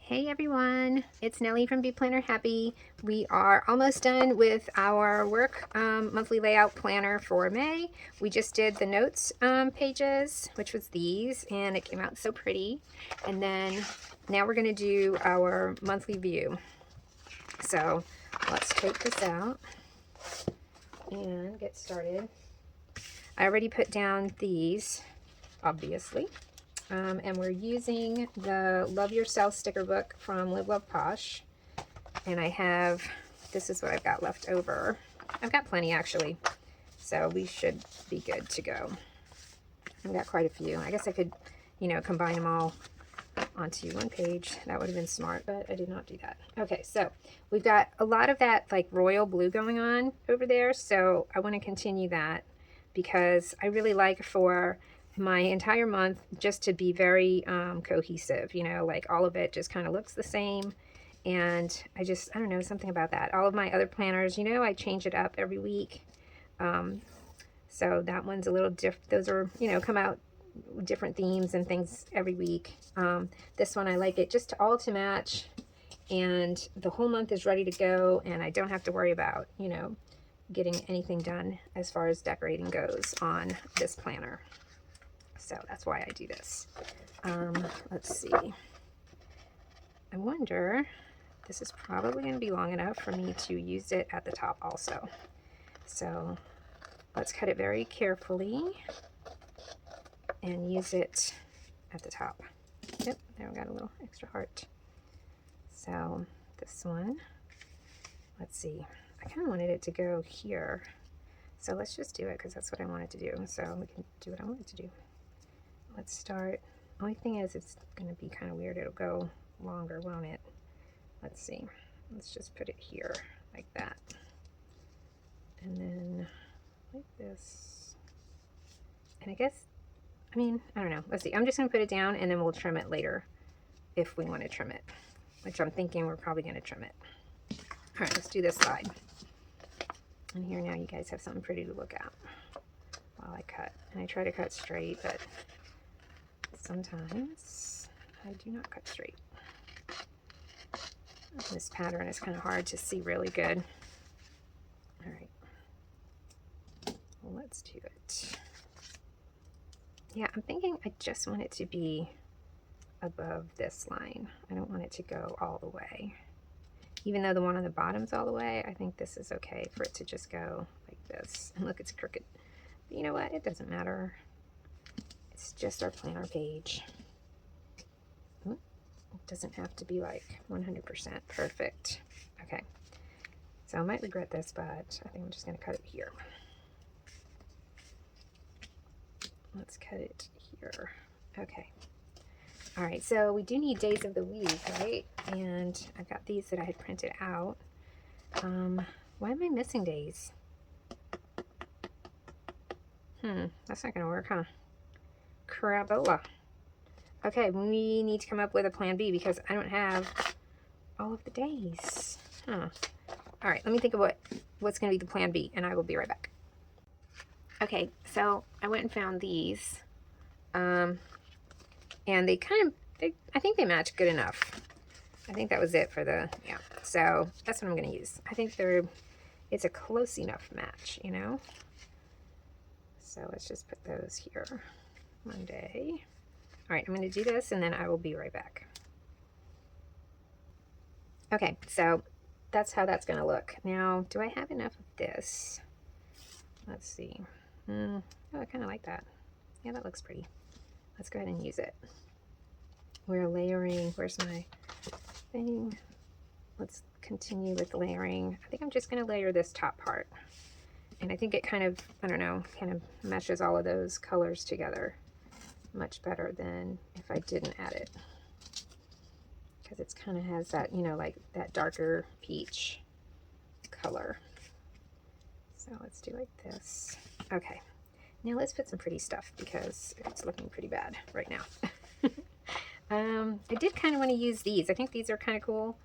Hey everyone, it's Nellie from Be Planner Happy. We are almost done with our work monthly layout planner for May. We just did the notes pages, which was these, and it came out so pretty. And then now we're going to do our monthly view. So let's take this out and get started. I already put down these, obviously. And we're using the Love Yourself sticker book from Live Love Posh. And I have, this is what I've got left over. I've got plenty actually, so we should be good to go. I've got quite a few. I guess I could, combine them all onto one page. That would have been smart, but I did not do that. Okay, so we've got a lot of that like royal blue going on over there, so I want to continue that because I really like for my entire month just to be very cohesive, like all of it just kind of looks the same. And I don't know, something about that. All of my other planners, I change it up every week. So that one's a little different. Those are, come out different themes and things every week. This one, I like it just all to match, and the whole month is ready to go, and I don't have to worry about, getting anything done as far as decorating goes on this planner. So that's why I do this. Let's see. I wonder, this is probably going to be long enough for me to use it at the top also. So let's cut it very carefully and use it at the top. Yep, there we got a little extra heart. So this one, let's see. I kind of wanted it to go here. So let's just do it because that's what I wanted to do. So we can do what I wanted to do. Let's start. Only thing is it's going to be kind of weird. It'll go longer, won't it? Let's see. Let's just put it here like that. And then like this. And I guess, I don't know. Let's see. I'm just going to put it down and then we'll trim it later if we want to trim it, which I'm thinking we're probably going to trim it. All right, let's do this side. And here now you guys have something pretty to look at while I cut. And I try to cut straight, but sometimes I do not cut straight. This pattern is kind of hard to see really good. All right, well, let's do it. Yeah, I'm thinking I just want it to be above this line. I don't want it to go all the way. Even though the one on the bottom's all the way, I think this is okay for it to just go like this. And look, it's crooked. But you know what? It doesn't matter. It's just our planner page. It doesn't have to be like 100% perfect. Okay, so I might regret this, but I think I'm just going to cut it here. Let's cut it here. Okay. All right, so we do need days of the week, right? And I've got these that I had printed out. Why am I missing days? That's not going to work, huh? Crabola. Okay, we need to come up with a plan B because I don't have all of the days. All right, let me think of what's going to be the plan B, and I will be right back. Okay, so I went and found these, and they I think they match good enough. I think that was it for yeah. So that's what I'm going to use. I think it's a close enough match, So let's just put those here. Monday. All right, I'm going to do this and then I will be right back. Okay, so that's how that's going to look. Now, do I have enough of this? Let's see. Oh, I kind of like that. Yeah, that looks pretty. Let's go ahead and use it. We're layering. Where's my thing? Let's continue with layering. I think I'm just going to layer this top part. And I think it kind of, I don't know, kind of meshes all of those colors together much better than if I didn't add it, because it's kind of has that, like that darker peach color. So let's do like this. Okay, now let's put some pretty stuff because it's looking pretty bad right now. I did kind of want to use these. I think these are kind of cool,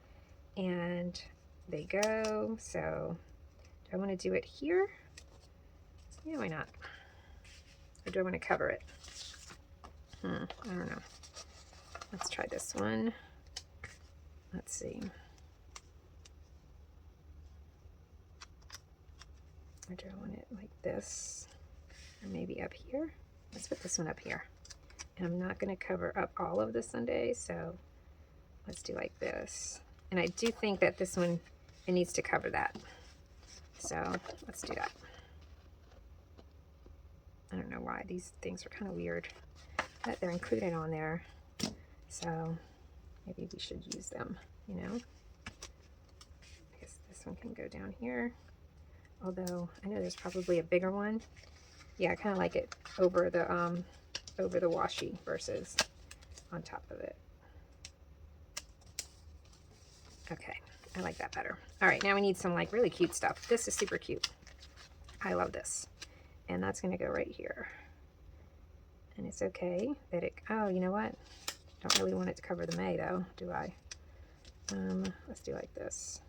and they go. So do I want to do it here? Yeah, why not? Or do I want to cover it? I don't know. Let's try this one. let's see. Or do I want it like this? Or maybe up here? Let's put this one up here. And I'm not going to cover up all of the Sunday, so let's do like this. And I do think that this one, it needs to cover that. So let's do that. I don't know why these things are kind of weird, but they're included on there. So maybe we should use them, you know? I guess this one can go down here. Although I know there's probably a bigger one. Yeah, I kind of like it over the washi versus on top of it. Okay, I like that better. All right, now we need some like really cute stuff. This is super cute. I love this. And that's gonna go right here. And it's okay that it, oh, you know what? Don't really want it to cover the May though, do I? Let's do like this.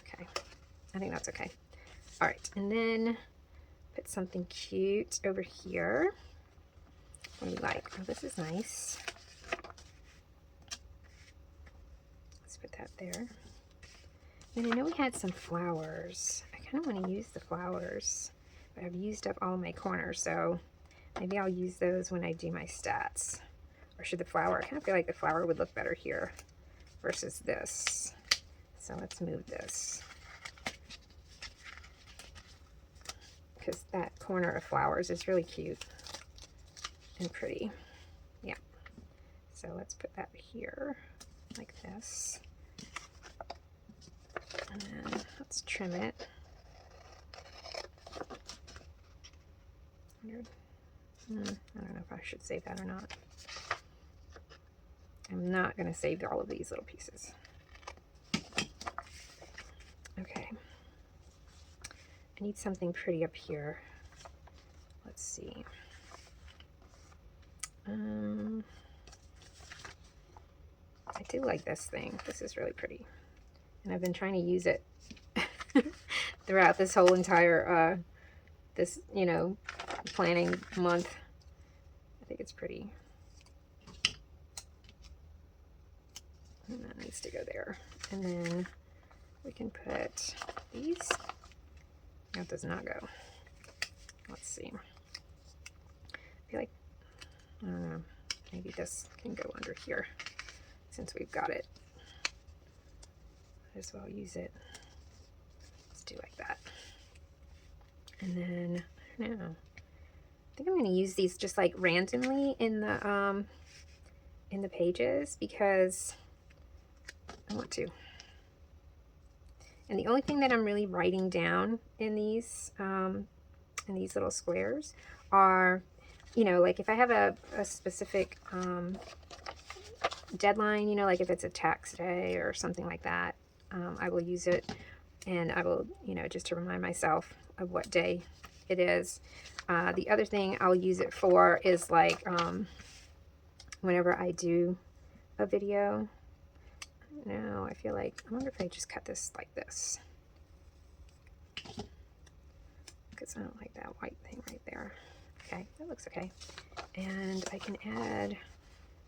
Okay, I think that's okay. All right, and then put something cute over here. What do we like? Oh, this is nice. Let's put that there. And I know we had some flowers. I kind of want to use the flowers, but I've used up all my corners, so maybe I'll use those when I do my stats. Or should the flower, I kind of feel like the flower would look better here versus this. So let's move this. Because that corner of flowers is really cute and pretty. Yeah. So let's put that here like this. And then let's trim it. I don't know if I should save that or not. I'm not going to save all of these little pieces. Okay. I need something pretty up here. Let's see. I do like this thing. This is really pretty. And I've been trying to use it throughout this whole entire, this, you know, planning month. I think it's pretty. And that needs to go there. And then we can put these. That does not go. Let's see. I feel like, I don't know, maybe this can go under here since we've got it. Might as well use it. Let's do like that. And then, I don't know. I think I'm going to use these just like randomly in the pages because I want to. And the only thing that I'm really writing down in these little squares are, you know, like if I have a specific deadline, you know, like if it's a tax day or something like that, I will use it, and I will, you know, just to remind myself of what day it is. The other thing I'll use it for is like whenever I do a video. No, I feel like, I wonder if I just cut this like this, because I don't like that white thing right there. Okay, that looks okay. And I can add,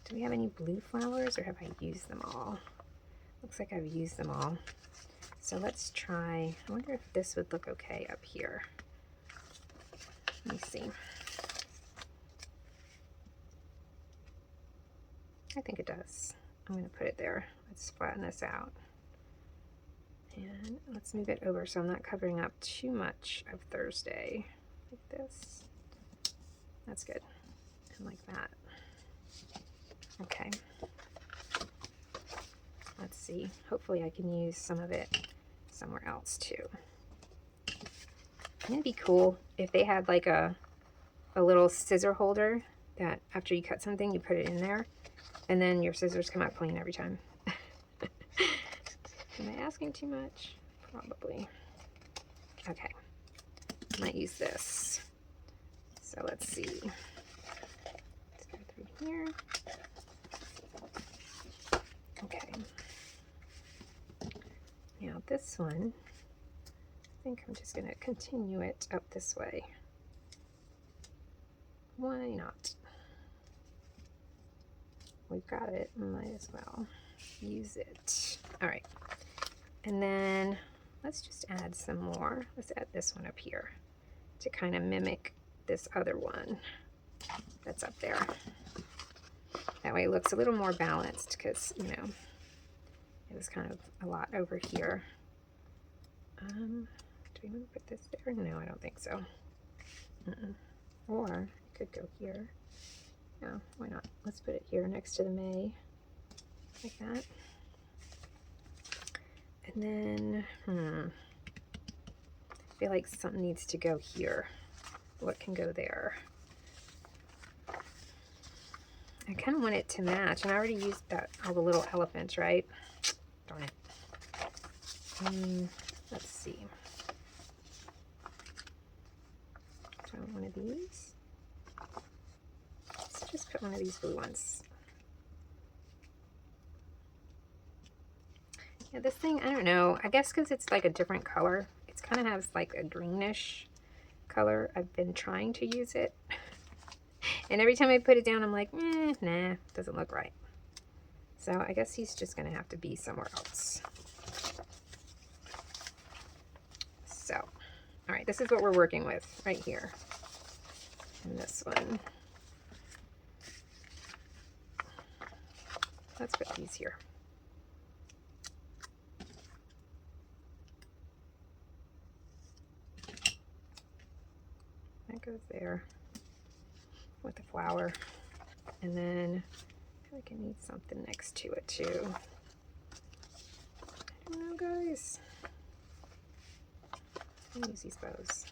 do we have any blue flowers or have I used them all? Looks like I've used them all. So let's try, I wonder if this would look okay up here. Let me see. I think it does. I'm going to put it there. Let's flatten this out. And let's move it over so I'm not covering up too much of Thursday. Like this. That's good. And like that. Okay. Let's see. Hopefully I can use some of it somewhere else too. Wouldn't it be cool if they had like a little scissor holder that after you cut something, you put it in there, and then your scissors come out clean every time? Am I asking too much? Probably. Okay. I might use this. So let's see. Let's go through here. Okay. Now this one, I think I'm just going to continue it up this way. Why not? we've got it, might as well use it. All right, and then let's just add some more. Let's add this one up here to kind of mimic this other one that's up there. That way it looks a little more balanced, because, you know, it was kind of a lot over here. Do we want to put this there? No, I don't think so. Or it could go here. No, why not? Let's put it here next to the May, like that. And then, I feel like something needs to go here. What can go there? I kind of want it to match, and I already used that, all the little elephants, right? Darn it. Let's see. Do I want one of these? Let's just put one of these blue ones. Yeah, this thing, I don't know. I guess because it's like a different color. It kind of has like a greenish color. I've been trying to use it. And every time I put it down, I'm like, nah, doesn't look right. So I guess he's just going to have to be somewhere else. So, all right, this is what we're working with right here. And this one. Let's put these here. That goes there with the flower. And then I feel like I need something next to it too. I don't know, guys. I'll use these bows.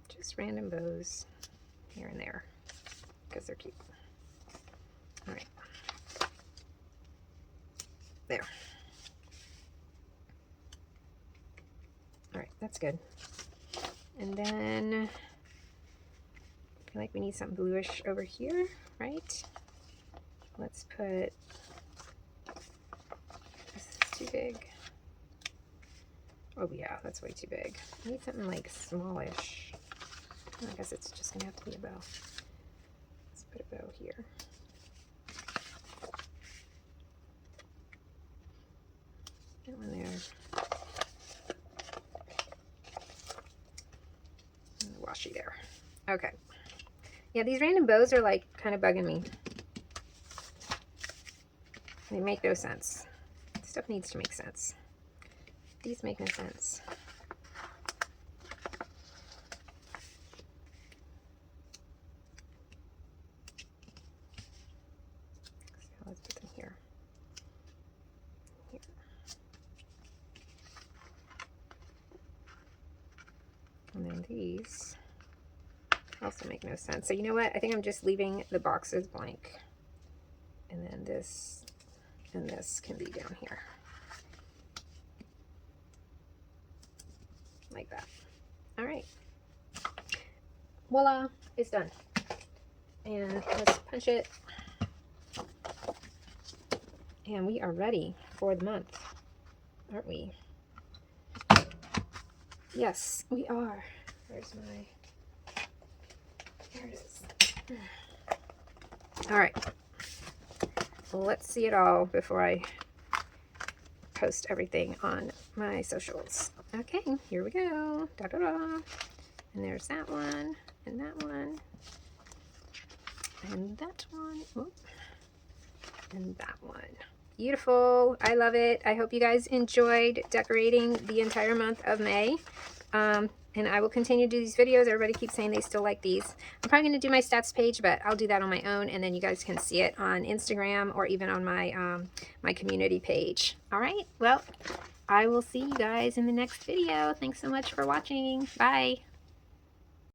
Just random bows here and there because they're cute. All right. There. All right, that's good. And then I feel like we need something bluish over here, right? Let's put, this is too big. Oh yeah, that's way too big. I need something like smallish. I guess it's just gonna have to be a bow. Let's put a bow here. That one there. Washi there. Okay. Yeah, these random bows are like kind of bugging me. They make no sense. Stuff needs to make sense. These make no sense. So let's put them here. Here. And then these also make no sense. So you know what? I think I'm just leaving the boxes blank. And then this and this can be down here. Like that. All right. Voila, it's done. And let's punch it. And we are ready for the month, aren't we? Yes, we are. Where's my... There it is. All right. Well, let's see it all before I post everything on my socials. Okay, here we go. Da, da, da. And there's that one, and that one, and that one. Oop. And that one. Beautiful. I love it. I hope you guys enjoyed decorating the entire month of May. And I will continue to do these videos. Everybody keeps saying they still like these. I'm probably going to do my stats page, but I'll do that on my own, and then you guys can see it on Instagram or even on my my community page. All right. Well, I will see you guys in the next video. Thanks so much for watching. Bye.